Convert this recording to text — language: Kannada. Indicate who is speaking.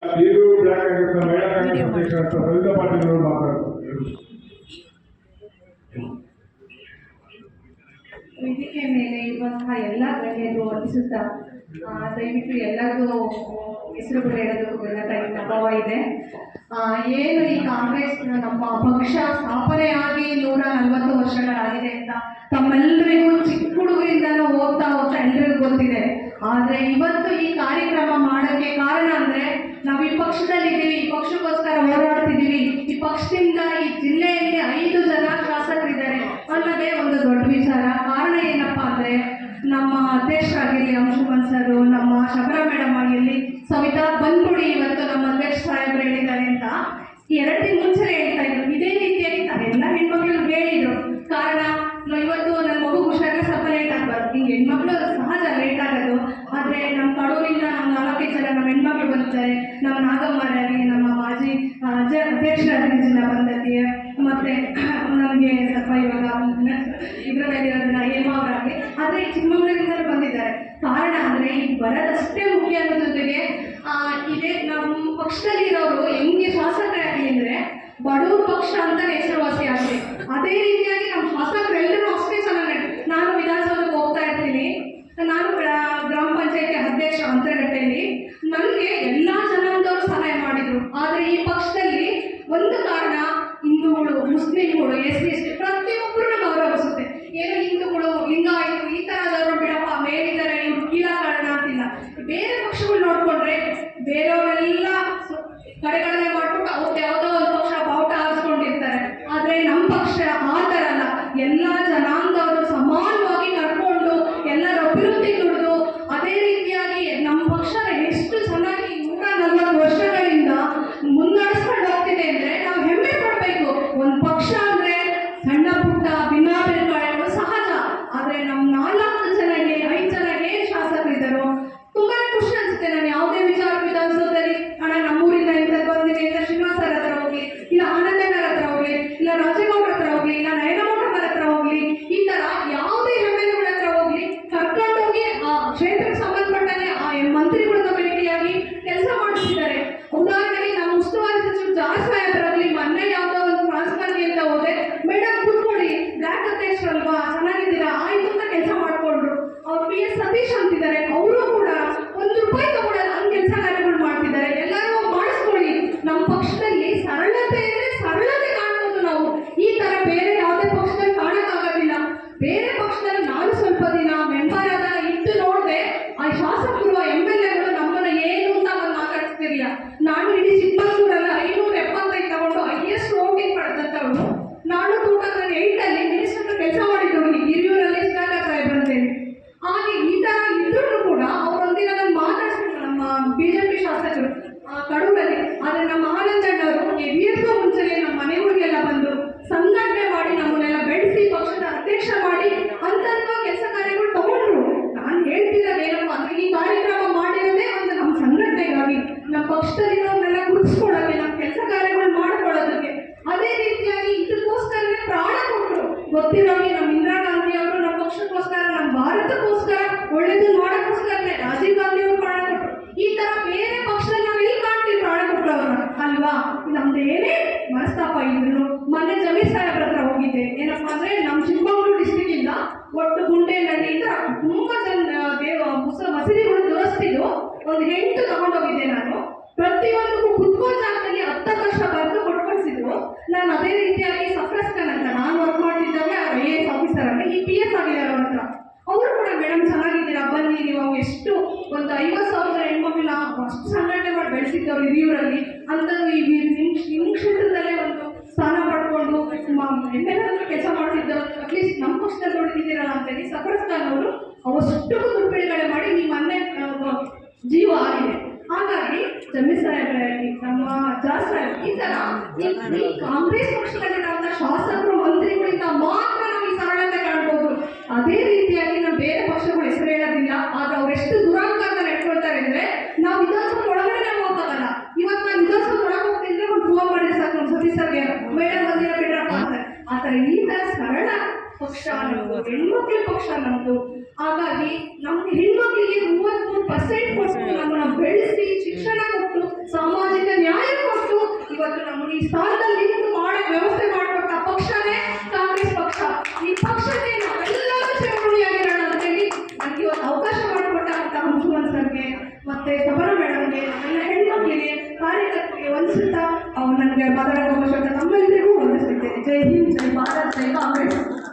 Speaker 1: ನೀರು ಬ್ಲಾಕ್ ಆಗಿರ್ತಾರೆ, ಮಹಿಳಾ ಕಾಂಗ್ರೆಸ್ ಅಧ್ಯಕ್ಷ ಸವಿತಾ ಪಾಟೀಲ್ ಅವರು ಮಾತಾಡ್ತಾರೆ.
Speaker 2: ವೇದಿಕೆ ಮೇಲೆ ಇರುವಂತಹ ಎಲ್ಲ ಗಣ್ಯರು ವಂದಿಸುತ್ತಾ ದಯವಿಟ್ಟು ಎಲ್ಲರಿಗೂ ಹೆಸರುಗಳು ಹೇಳೋದಕ್ಕೂ ಎಲ್ಲ ಅಭಾವ ಇದೆ. ಏನು ಈ ಕಾಂಗ್ರೆಸ್ ನಮ್ಮ ಪಕ್ಷ ಸ್ಥಾಪನೆಯಾಗಿ 140 ವರ್ಷಗಳಾಗಿದೆ ಅಂತ ತಮ್ಮೆಲ್ಲರಿಗೂ ಚಿಕ್ಕ ಹುಡುಗರಿಂದನೂ ಹೋಗ್ತಾ ಎಲ್ರಿಗೂ ಗೊತ್ತಿದೆ. ಆದರೆ ಇವತ್ತು ಈ ಕಾರ್ಯಕ್ರಮ ಮಾಡೋಕ್ಕೆ ಕಾರಣ ಅಂದರೆ ನಾವು ಈ ಪಕ್ಷದಲ್ಲಿದ್ದೀವಿ, ಈ ಪಕ್ಷಕ್ಕೋಸ್ಕರ ಹೋರಾಡ್ತಿದ್ದೀವಿ, ಈ ಪಕ್ಷದಿಂದ ಈ ಜಿಲ್ಲೆಯಲ್ಲಿ 5 ಜನ ಶಾಸಕರಿದ್ದಾರೆ ಅನ್ನೋದೇ ಒಂದು ದೊಡ್ಡ ವಿಚಾರ. ಕಾರಣ ಏನಪ್ಪಾ ಅಂದರೆ ನಮ್ಮ ಅಧ್ಯಕ್ಷರಾಗಿರಲಿ ಅಂಶುಮನ್ ಸರ್, ನಮ್ಮ ಶಬರ ಮೇಡಮ್ ಆಗಿರಲಿ, ಸವಿತಾ ಬಂದ್ಬಿಡಿ ಇವತ್ತು ನಮ್ಮ ಅಧ್ಯಕ್ಷ ಸಾಹೇಬ್ರು ಹೇಳಿದ್ದಾರೆ ಅಂತ 2 ದಿನ ಮುಂಚೆ ಹೇಳ್ತಾ ಇದ್ರು. ಇದೇ ರೀತಿಯಾಗಿ ಎಲ್ಲ ಹೆಣ್ಮಕ್ಳು ಹೇಳಿದ್ರು. ಕಾರಣ ಇವತ್ತು ನನ್ನ ಮಗು ಹುಷಾರಾಗಿ ಸ್ವಲ್ಪ ಲೇಟ್ ಆಗಬಾರ್ದು, ಹಿಂಗೆ ಹೆಣ್ಮಕ್ಳು ಸಹಜ ಲೇಟ್ ಆಗೋದು. ಆದರೆ ನಮ್ಮ ಕಡೂರಿಂದ ನಮ್ಮ 4 ಜನ ನಮ್ಮ ಹೆಣ್ಮಕ್ಳು ಬಂದಿದ್ದಾರೆ. ನಮ್ಮ ನಾಗಮ್ಮರಾಗಿ, ನಮ್ಮ ಮಾಜಿ ಅಧ್ಯಕ್ಷರಾಗಿ ಜಿಲ್ಲಾ ಪಂಚಾಯತಿ, ಮತ್ತೆ ನಮಗೆ ಸ್ವಲ್ಪ ಇವಾಗ ಇದ್ರ ಮೇಲೆ ಹೇಮಾವರಾಗಿ, ಆದರೆ ಚಿಕ್ಕಮಗಳೂರಿಂದಲೂ ಬಂದಿದ್ದಾರೆ. ಕಾರಣ ಅಂದರೆ ಈಗ ಬರೋದಷ್ಟೇ ಮುಖ್ಯ ಅನ್ನೋ ಜೊತೆಗೆ ಇದೇ ನಮ್ಮ ಪಕ್ಷದಲ್ಲಿರೋರು ಹೆಂಗೆ ಶಾಸಕರಾಗಲಿ ಅಂದರೆ ಬಡವ್ರ ಪಕ್ಷ ಅಂತ ಹೆಸರುವಾಸಿ ಆಗಲಿ. ಅದೇ ರೀತಿಯಾಗಿ ನಮ್ಮ ಶಾಸಕರೆಲ್ಲರೂ ಅಷ್ಟೇ ಚೆನ್ನಾಗಿ. ನಾನು ವಿಧಾನಸೌಧಕ್ಕೆ ಹೋಗ್ತಾ ಇರ್ತೀನಿ, ನಾನು ಗ್ರಾಮ ಪಂಚಾಯತಿ ಅಧ್ಯಕ್ಷ ಅಂತರಗಟ್ಟೆಯಲ್ಲಿ ನನಗೆ ಎಲ್ಲ ಜನಾಂಗದವರು ಸಹಾಯ ಮಾಡಿದರು. ಆದರೆ ಈ ಪಕ್ಷದಲ್ಲಿ ಒಂದು ಕಾರಣ ಹಿಂದೂಗಳು, ಮುಸ್ಲಿಂಗಳು, SC ST ಪ್ರತಿಯೊಬ್ಬರನ್ನ ಗೌರವಿಸುತ್ತೆ. ಏನು ಹಿಂದೂಗಳು, ಲಿಂಗಾಯತರು ಈ ಥರದವರು ಬಿಡಪ್ಪ ಮೇಲಿದ್ದಾರೆ ಇವರು ಕೀಳಾ ಕಾರಣ ಅಂತಿಲ್ಲ. ಬೇರೆ ಪಕ್ಷಗಳು ನೋಡ್ಕೊಂಡ್ರೆ ಬೇರೆಯವರೆಲ್ಲ ಕಡೆಗಳನ್ನೇ ಮಾಡ್ಬಿಟ್ಟು ಅವ್ರು ಯಾವುದೋ ಒಂದು ಪಕ್ಷ ಬಾವುಟ ಹಾರಿಸ್ಕೊಂಡಿರ್ತಾರೆ. ಆದರೆ ನಮ್ಮ ಪಕ್ಷ ಆ ಥರ ಅಲ್ಲ. ಎಲ್ಲ ಜನಾಂಗದವರು ಸಮಾನವಾಗಿ ಕರ್ಕೊಂಡು ಎಲ್ಲರ ಅಭಿವೃದ್ಧಿ ದುಡಿದು ಅದೇ ರೀತಿಯಾಗಿ ನಮ್ಮ ಪಕ್ಷ ಎಷ್ಟು ಚೆನ್ನಾಗಿ 140 ವರ್ಷಗಳಿಂದ ಮುನ್ನಡೆಸ್ಕೊಂಡು ಹೋಗ್ತಿದೆ ಅಂದರೆ ನಾವು ಹೆಮ್ಮೆ ಪಡಬೇಕು. ಒಂದು ಪಕ್ಷ ಅಂದರೆ ಸಣ್ಣ ಪುಟ್ಟ ಭಿನ್ನಾಭಿಪ್ರಾಯಗಳು ಸಹಜ. ಆದರೆ ನಮ್ಮ 4 ಜನಗೆ 5 ಜನಗೆ ಶಾಸಕರಿದ್ದರು. ತುಂಬಾ ಖುಷಿ ಅನಿಸುತ್ತೆ. ನಾನು ಯಾವುದೇ ವಿಚಾರ ವಿಧಾನಸೌಧದಲ್ಲಿ ಹಣ ನಮ್ಮೂರಿಂದ ಇಂಥದ್ದು ಬಂದಿದೆ ಅಂತ ಶ್ರೀನಿವಾಸ ಸರ್ ಹತ್ರ ಹೋಗ್ಲಿ, ಇಲ್ಲ ಆನಂದಣ್ಣರ ಹತ್ರ ಹೋಗ್ಲಿ, ಇಲ್ಲ ರಾಜೇಗೌಡರ ಹತ್ರ ಹೋಗ್ಲಿ, ಇಲ್ಲ ನಯನಮೋಟಮ್ಮರ ಹತ್ರ ಹೋಗ್ಲಿ, ಈ ಥರ ಯಾವುದೇ MLA ಹತ್ರ ಹೋಗ್ಲಿ ಕರ್ಕೊಂಡೋಗಿ ಆ ಕ್ಷೇತ್ರಕ್ಕೆ ಸಂಬಂಧಪಟ್ಟಂಗೆ ಆ ಮಂತ್ರಿಗಳನ್ನ ಭೇಟಿಯಾಗಿ ಕೆಲಸ ಮಾಡಿಸಿದ್ದಾರೆ. ಉದಾಹರಣೆಗೆ ನಮ್ಮ ಉಸ್ತುವಾರಿ ಸಚಿವ ಜಾರ್ಜ್ ಸಾಹೇಬರಾಗಲಿ ಮೊನ್ನೆ ಯಾವುದೋ ಒಂದು ಟ್ರಾನ್ಸ್ಫರ್ಗೆ ಅಂತ ಹೋದೆ, ಮೇಡಮ್ ಕೂತ್ಕೊಳ್ಳಿ ಬ್ಲಾಕ್ ಅಧ್ಯಕ್ಷರಲ್ವಾ ಚೆನ್ನಾಗಿದ್ದೀರಾ ಆಯ್ತು ಅಂತ ಕೆಲಸ ಮಾಡಿಕೊಂಡ್ರು. ಅವ್ರು PS ಸತೀಶ್ ಅಂತಿದ್ದಾರೆ, ಅವರು ಕೂಡ 1 ರೂಪಾಯಿ ತಗೊಳ್ಳಲ್ಲ, ಹಂಗೆ ಕೆಲಸ ಕಾರ್ಯಗಳು ಮಾಡ್ತಿದ್ದಾರೆ. ಎಲ್ಲರೂ ಮಾಡಿಸ್ಕೊಳ್ಳಿ. ನಮ್ಮ ಪಕ್ಷದಲ್ಲಿ ಸರಳತೆ ಅಂದರೆ ಸರಳತೆ ಕಾಣ್ಬೋದು ನಾವು. ಈ ಥರ ಬೇರೆ ಯಾವುದೇ ಪಕ್ಷದಲ್ಲಿ ಕಾಣಕ್ಕಾಗೋದಿಲ್ಲ. ಬೇರೆ ಪಕ್ಷದಲ್ಲಿ ನಾನು ಸ್ವಲ್ಪ ದಿನ ಮೆಂಬರ್ ಆದಾಗ ಇದ್ದು ನೋಡಿದೆ, ಆ ಶಾಸಕರು MLAಗಳು ನಮ್ಮನ್ನ ಏನು ಅಂತ ಒಂದು ಮಾತಾಡ್ತಿರ್ಲಿಲ್ಲ. ನಾನು ಇಡೀ ಚಿಕ್ಕಮಗಳೂರಲ್ಲಿ 575 ತಗೊಂಡು highest voting ಪಡೆದಂಥವ್ರು. ನಾನು 2008 ಮಿನಿಸ್ಟರ್ ಕೆಲಸ ಮಾಡಿದ್ದವನು ಹಿರಿಯೂರಲ್ಲಿ ಸುಧಾಕರ್ ಸಾಹೇಬ್ ಅಂತೇಳಿ. ಹಾಗೆ ಈ ಥರ ಇದ್ರೂ ಕೂಡ ಅವರೊಂದಿಗೆ ನಾನು ಮಾತಾಡ್ಸಿದ್ರು ನಮ್ಮ BJP ಶಾಸಕರು ಕಡೂರಲ್ಲಿ. ಆದರೆ ನಮ್ಮ ಆನಂದಣ್ಣವರು ಹಿರಿಯರಿಗೂ ಮುಂಚೆನೆ ನಮ್ಮ ಮನೆಗಳಿಗೆಲ್ಲ ಬಂದು ಸಂಘಟನೆ ಮಾಡಿ ನಮ್ಮನ್ನೆಲ್ಲ ಬೆಳೆಸಿ ಪಕ್ಷದ ಅಧ್ಯಕ್ಷ ಮಾಡಿ ಅಂತಂತ ಕೆಲಸ ಕಾರ್ಯಗಳು ತಗೊಂಡ್ರು. ನಾನು ಹೇಳ್ತಿರೋದು ಏನಪ್ಪ ಅಂದರೆ ಈ ಕಾರ್ಯಕ್ರಮ ಮಾಡಿರೋದೇ ಒಂದು ನಮ್ಮ ಸಂಘಟನೆಗಾಗಿ, ನಮ್ಮ ಪಕ್ಷದಲ್ಲಿರೋರ್ನೆಲ್ಲ ಗುರುತಿಸ್ಕೊಳ್ಳೋಕ್ಕೆ, ನಮ್ಮ ಕೆಲಸ ಕಾರ್ಯಗಳು ಮಾಡ್ಕೊಳ್ಳೋದಕ್ಕೆ. ಅದೇ ರೀತಿಯಾಗಿ ಇದಕ್ಕೋಸ್ಕರನೇ ಪ್ರಾಣ ಕೊಟ್ಟರು. ಗೊತ್ತಿರೋರಿಗೆ ನಮ್ಮ ಇಂದಿರಾ ಗಾಂಧಿ ಅವರು ನಮ್ಮ ಪಕ್ಷಕ್ಕೋಸ್ಕರ, ನಮ್ಮ ಭಾರತಕ್ಕೋಸ್ಕರ ಒಳ್ಳೇದು ಮಾಡೋಕ್ಕೋಸ್ಕರನೇ ರಾಜೀವ್ ಗಾಂಧಿ ಅವರು ಪ್ರಾಣ ಕೊಟ್ಟರು. ಈ ಥರ ಬೇರೆ ಪಕ್ಷದಲ್ಲಿ ನಾವು ಎಲ್ಲಿ ಕಾಣ್ತೀವಿ ಪ್ರಾಣ ಕೊಟ್ಟವ್ರನ್ನ ಅಲ್ವಾ? ನಮ್ದು ಏನೇ ಮನಸ್ತಾಪ ಇದ್ರು ಮೊನ್ನೆ ಜಮೀರ್ ಸಾಹೇಬ್ರ ಹತ್ರ ಹೋಗಿದ್ದೆ. ಏನಪ್ಪ ಅಂದರೆ ನಮ್ಮ ಚಿಕ್ಕಮಗಳೂರು ಡಿಸ್ಟಿಕ್ಕಿಂದ ಒಟ್ಟು ಗುಂಡೇನಹಳ್ಳಿಯಿಂದ ತುಂಬ ಜನ ಮಸೀದಿಗಳು ದುರಸ್ತಿದ್ದು ಒಂದು 8 ತಗೊಂಡೋಗಿದ್ದೆ ನಾನು. ಪ್ರತಿಯೊಂದಕ್ಕೂ ಕುತ್ಕೋ ಜಾಗದಲ್ಲಿ 10 ಲಕ್ಷ ಬರೆದು ಕೊಟ್ಕೊಳ್ಸಿದ್ರು. ನಾನು ಅದೇ ರೀತಿಯಾಗಿ ಸಫ್ರಸ್ ಖಾನ್ ಅಂತ ನಾನು ವರ್ಕ್ ಮಾಡ್ತಿದ್ದಾಗ IAS ಆಫೀಸರ್ ಆಗಿ ಈ PS ಆಗಿದ್ದಾರೆ ಅವ್ರ ಹತ್ರ. ಅವರು ಕೂಡ ಮೇಡಮ್ ಚೆನ್ನಾಗಿದ್ದೀರಾ ಬನ್ನಿ, ನೀವು ಎಷ್ಟು ಒಂದು 50,000 ಹೆಣ್ಮಕ್ಳನ್ನ ಅಷ್ಟು ಸಂಘಟನೆ ಮಾಡಿ ಬೆಳೆಸಿದ್ದವ್ರು ಹಿರಿಯೂರಲ್ಲಿ ಅಂಥದ್ದು ನಿಮ್ಮ ಕ್ಷೇತ್ರದಲ್ಲೇ ಒಂದು ಸ್ಥಾನ ಪಡ್ಕೊಂಡು ಎಲ್ಲರೂ ಕೆಲಸ ಮಾಡ್ತಿದ್ದವರು ಅಟ್ಲೀಸ್ಟ್ ನಮ್ಮ ಪಕ್ಷದಲ್ಲಿ ನೋಡ್ತಿದ್ದೀರಲ್ಲ ಅಂತೇಳಿ ಸಫ್ರಸ್ ಖಾನ್ ಅವರು ಅವಷ್ಟು ದುರ್ಬಿಡುಗಡೆ ಮಾಡಿ ನಿಮ್ಮ ಮೊನ್ನೆ ಜೀವ ಆಗಿದೆ. ಹಾಗಾಗಿ ಜಮೀರ್ ಸಾಹೇಬರಾಗಿ ನಮ್ಮ ಜಾರ್ಜ್ ಸಾಹೇಬ್ ಈ ಥರ ಈ ಕಾಂಗ್ರೆಸ್ ಪಕ್ಷದಲ್ಲಿರುವಂಥ ಶಾಸಕರು ಮಂತ್ರಿಗಳಿಂದ ಮಾತ್ರ ನಾವು ಈ ಸರಳತೆ ಕಾಣ್ಬೋದು. ಅದೇ ರೀತಿಯಾಗಿ ನಾವು ಬೇರೆ ಪಕ್ಷಗಳು ಹೆಸರು ಹೇಳೋದಿಲ್ಲ. ಆದ್ರೆ ಅವರೆಷ್ಟು ದುರಾಂಕಾರನ ನೆಟ್ಕೊಳ್ತಾರೆ ಅಂದರೆ ನಾವು ವಿಧಾನಸೌಧ ಒಳಗಡೆ ಹೋಗೋಕ್ಕಾಗಲ್ಲ. ಇವತ್ತು ನಾನು ವಿಧಾನಸೌಧ ಒಳಗೆ ಹೋಗ್ತಿದ್ರೆ ಒಂದು ಫೋನ್ ಮಾಡಿದ್ರೆ ಸಾಕು ನಮ್ಮ ಸತೀಶ್ ಸರ್ಗೆ, ಮೇಡಮ್ ಬಂದಿರೋ ಬಿಡ್ರಪ್ಪ ಅಂತಾರೆ. ಆ ಥರ ಈ ಥರ ಸರಳ ಪಕ್ಷ ನಮ್ಮದು, ಹೆಣ್ಮಕ್ಳ ಪಕ್ಷ ನಮ್ಮದು. ಹಾಗಾಗಿ ನಮ್ಮ ಹೆಣ್ಮಕ್ಳಿಗೆ 33% ಕೊಟ್ಟು ನಮ್ಮನ್ನು ಬೆಳೆಸಿ ಶಿಕ್ಷಣ ಕೊಟ್ಟು ಸರ್ಗೆ ಮತ್ತೆ ಶಬರ ಮೇಡಮ್ಗೆ ಎಲ್ಲ ಹೆಣ್ಮಕ್ಳಿಗೆ ಕಾರ್ಯಕರ್ತರಿಗೆ ವಂದಿಸುತ್ತಾ ನನಗೆ ಮಾತಾಡೋ ಅವಶ್ಯಕತೆ ನಮ್ಮೆಲ್ಲರಿಗೂ ವಂದಿಸುತ್ತೇನೆ. ಜೈ ಹಿಂದ್, ಜೈ ಭಾರತ್, ಜೈ ಕಾಂಗ್ರೆಸ್.